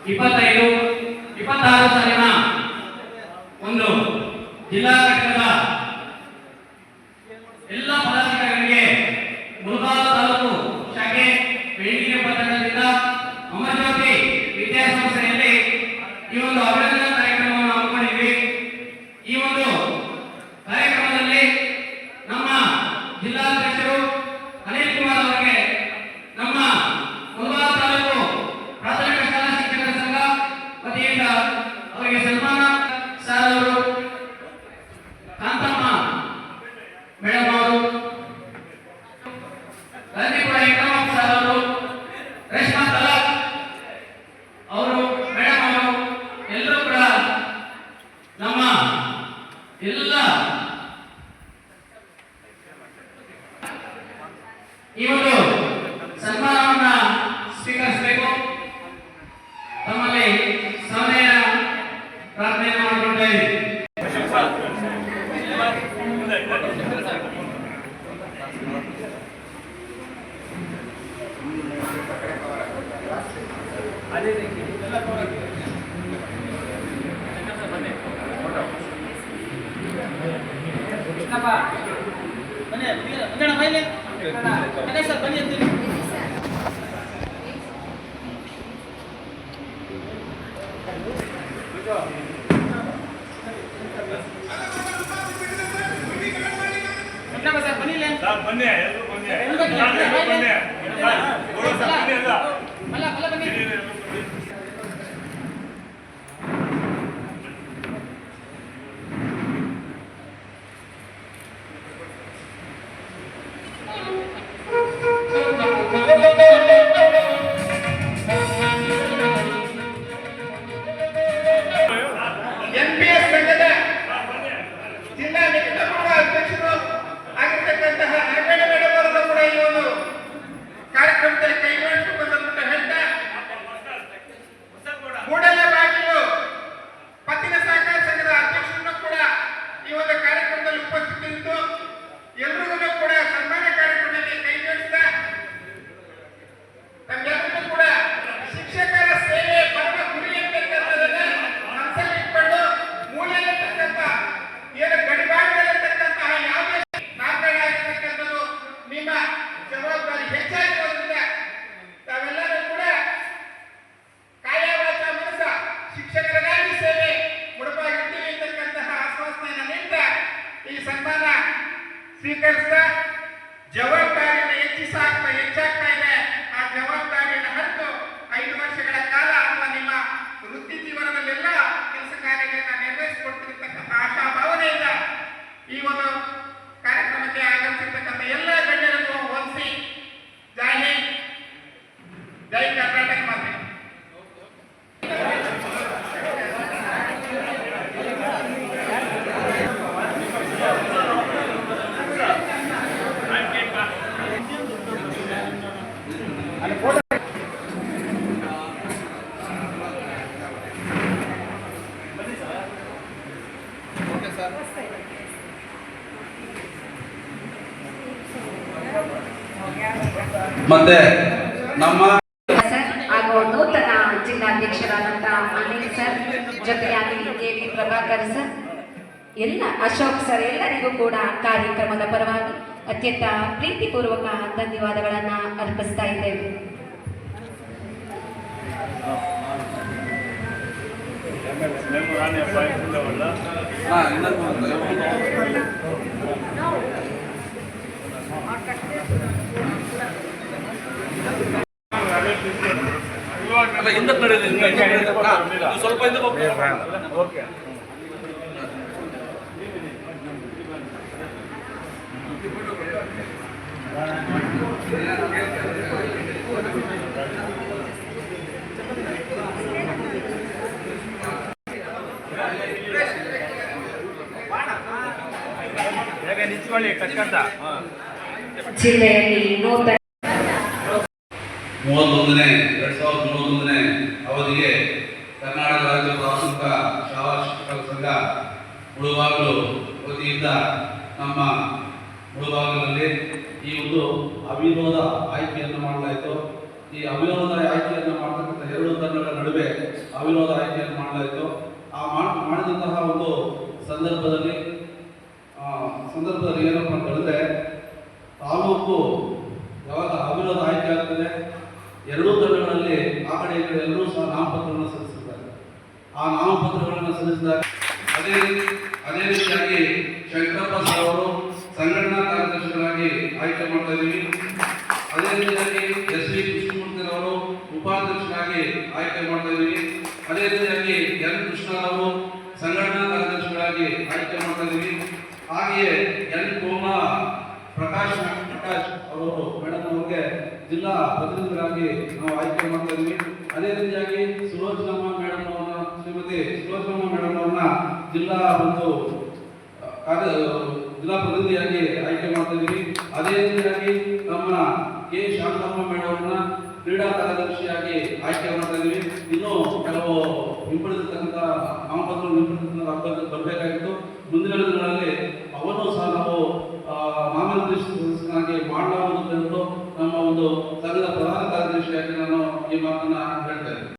25, 26 ಸಾಲಿನ ಒಂದು ಜಿಲ್ಲಾ ಘಟಕದ ಎಲ್ಲ ಪದಾಧಿಕಾರಿಗಳಿಗೆ ಮುಳಬಾಗಿಲು ತಾಲೂಕು ಶಾಖೆ ವೇದಿಕೆ ಪಟ್ಟಣದಿಂದ ಅಮರಜ್ಯೋತಿ ವಿದ್ಯಾಸಂಸ್ಥೆಯಲ್ಲಿ ಈ ಒಂದು ಅಭಿನಂದನಾ ಕಾರ್ಯಕ್ರಮವನ್ನು ಹಮ್ಮಿಕೊಂಡಿದ್ವಿ. ಈ ಒಂದು ಕಾರ್ಯಕ್ರಮದಲ್ಲಿ ನಮ್ಮ ಜಿಲ್ಲಾಧ್ಯಕ್ಷರು ಅನಿಲ್ ಕುಮಾರ್ ಅವರಿಗೆ ನಮ್ಮ ಮುಳಬಾಗಿಲು ತಾಲೂಕು ಪ್ರಾಥಮಿಕ ಶಾಲಾ ಶಿಕ್ಷಕರ ಸಂಘ ವತಿಯಿಂದ ಅವರಿಗೆ ಸನ್ಮಾನ ಸರ್ ಅವರು, ಕಾಂತಮ್ಮ ಮೇಡಮ್ ಅವರು, ರಂಜಿಪುರ ಇಕ್ರಮಪ್ಪ ಸರ್ ಅವರು, ರೇಷ್ಮಾ ತಲಾಕ್ ಅವರು, ಮೇಡಮ್ ಅವರು ಎಲ್ಲರೂ ಕೂಡ ನಮ್ಮ ಎಲ್ಲ ಈ ಒಂದು ಸನ್ಮಾನವನ್ನ ಸ್ವೀಕರಿಸಬೇಕು. ತಮ್ಮಲ್ಲಿ ಸಮಯ ಪ್ರಾರ್ಥನೆ ಮಾಡಿಕೊಳ್ತೇವೆ. ಸ್ವೀಕರಿಸಿದ ಜವಾಬ್ದಾರಿಯನ್ನು ಹೆಚ್ಚಾಗ್ತಾ ಇದೆ. ಆ ಜವಾಬ್ದಾರಿಯನ್ನು ಹೊರತು 5 ವರ್ಷಗಳ ಕಾಲ ಅಥವಾ ನಿಮ್ಮ ವೃತ್ತಿ ಜೀವನದಲ್ಲೆಲ್ಲ ಕೆಲಸ ಕಾರ್ಯಗಳನ್ನ ನಿರ್ವಹಿಸಿಕೊಡ್ತಿರ್ತಕ್ಕಂಥ ಆಶಾಭಾವನೆಯಿಂದ ಈ ಒಂದು ಕಾರ್ಯಕ್ರಮಕ್ಕೆ ಆಗಮಿಸಿರ್ತಕ್ಕಂಥ ಎಲ್ಲ ಗಣ್ಯರಿಗೂ ವಂದಿಸಿ ಜೈ ಹಿಂದ್, ಜೈ ಕರ್ನಾಟಕ ಮಾತೆ. ಮತ್ತೆ ನಮ್ಮ ಹಾಗೂ ನೂತನ ಜಿಲ್ಲಾಧ್ಯಕ್ಷರಾದಂತಹ ಅನಿಲ್ ಸರ್, ಜೊತೆಯಾಗಿ ಕೆವಿ ಪ್ರಭಾಕರ್ ಸರ್, ಎಲ್ಲ ಅಶೋಕ್ ಸರ್, ಎಲ್ಲರಿಗೂ ಕೂಡ ಕಾರ್ಯಕ್ರಮದ ಪರವಾಗಿ ಅತ್ಯಂತ ಪ್ರೀತಿಪೂರ್ವಕ ಧನ್ಯವಾದಗಳನ್ನ ಅರ್ಪಿಸ್ತಾ ಇದ್ದೇವೆ. ಸ್ವಲ್ಪ ಜಿಲ್ಲೆಯಲ್ಲಿ ನೂತನ 2031 ಅವಧಿಗೆ ಕರ್ನಾಟಕ ರಾಜ್ಯ ಪ್ರಾಥಮಿಕ ಶಾಲಾ ಶಿಕ್ಷಕರ ಸಂಘ ಮುಳಬಾಗಿಲು ವತಿಯಿಂದ ನಮ್ಮ ಮುಳಬಾಗಿಲಿನಲ್ಲಿ ಈ ಒಂದು ಅವಿರೋಧ ಆಯ್ಕೆಯನ್ನು ಮಾಡಲಾಯಿತು. ಈ ಅವಿರೋಧ ಆಯ್ಕೆಯನ್ನು ಮಾಡತಕ್ಕಂಥ 2 ತಂಡಗಳ ನಡುವೆ ಅವಿರೋಧ ಆಯ್ಕೆಯನ್ನು ಮಾಡಲಾಯಿತು. ಆ ಮಾಡಿದಂತಹ ಒಂದು ಸಂದರ್ಭದಲ್ಲಿ ಏನಪ್ಪ ಅಂತ ಹೇಳಿದ್ರೆ, ತಾಲೂಕು ಯಾವಾಗ ಅವಿರೋಧ ಆಯ್ಕೆ ಆಗ್ತದೆ, ಎರಡೂ ತಂಡಗಳಲ್ಲಿ ಆ ಕಡೆ ಈ ಕಡೆ ಎಲ್ಲರೂ ಸಹ ನಾಮಪತ್ರಗಳನ್ನು ಸಲ್ಲಿಸಿದ್ದಾರೆ. ಆ ನಾಮಪತ್ರಗಳನ್ನು ಸಲ್ಲಿಸಿದಾಗ ಅದೇ ರೀತಿಯಾಗಿ ಶಂಕರಪ್ಪ ಸರ್ ಅವರು ಸಂಘಟನಾ ಕಾರ್ಯದರ್ಶಿಗಳಾಗಿ ಆಯ್ಕೆ ಮಾಡ್ತಾ ಇದ್ದೀವಿ. ಅದೇ ರೀತಿಯಾಗಿ ಎಸ್ ವಿ ಕೃಷ್ಣಮೂರ್ತಿರವರು ಉಪಾಧ್ಯಕ್ಷರಾಗಿ ಆಯ್ಕೆ ಮಾಡ್ತಾ ಇದ್ದೀವಿ. ಅದೇ ರೀತಿಯಾಗಿ ಎನ್ ಕೃಷ್ಣರವರು ಸಂಘಟನಾ ಕಾರ್ಯದರ್ಶಿಗಳಾಗಿ ಆಯ್ಕೆ ಮಾಡ್ತಾ ಇದ್ದೀವಿ. ಹಾಗೆಯೇ ಎನ್ ಪ್ರಕಾಶ್ ಅವರು ಮೇಡಮ್ ಅವರಿಗೆ ಜಿಲ್ಲಾ ಪ್ರತಿನಿಧಿಗಳಾಗಿ ನಾವು ಆಯ್ಕೆ ಮಾಡ್ತಾ ಇದ್ದೀವಿ. ಅದೇ ರೀತಿಯಾಗಿ ಸುಲೋಚನಮ್ಮ ಮೇಡಮ್ ಅವರನ್ನ ಶ್ರೀಮತಿ ಸುಲೋಚನಮ್ಮ ಮೇಡಮ್ ಅವರನ್ನ ಜಿಲ್ಲಾ ಪ್ರತಿನಿಧಿಯಾಗಿ ಆಯ್ಕೆ ಮಾಡ್ತಾ ಇದ್ದೀವಿ. ಅದೇ ರೀತಿಯಾಗಿ ನಮ್ಮ ಕೆ ಶಾಂತಮ್ಮ ಮೇಡಮ್ ಅವರನ್ನ ಕ್ರೀಡಾ ಕಾರ್ಯದರ್ಶಿಯಾಗಿ ಆಯ್ಕೆ ಮಾಡ್ತಾ ಇದ್ದೀವಿ. ಇನ್ನೂ ಕೆಲವು ಹಿಂಪಡೆದಿರ್ತಕ್ಕಂಥ ನಾಮಪತ್ರ ಅಭ್ಯರ್ಥಿ ಬರಬೇಕಾಗಿತ್ತು. ಮುಂದಿನ ದಿನಗಳಲ್ಲಿ ಅವನ್ನು ಸಹ ನಾವು ನಾಮನಿರ್ದೇಶನಾಗಿ ಮಾಡಲಾಗುವುದು ಎಂದು ನಮ್ಮ ಒಂದು ಸಂಘದ ಪ್ರಧಾನ ಕಾರ್ಯದರ್ಶಿಯಾಗಿ ನಾನು ಈ ಮಾತನ್ನ ಹೇಳ್ತಾ ಇದ್ದೀನಿ.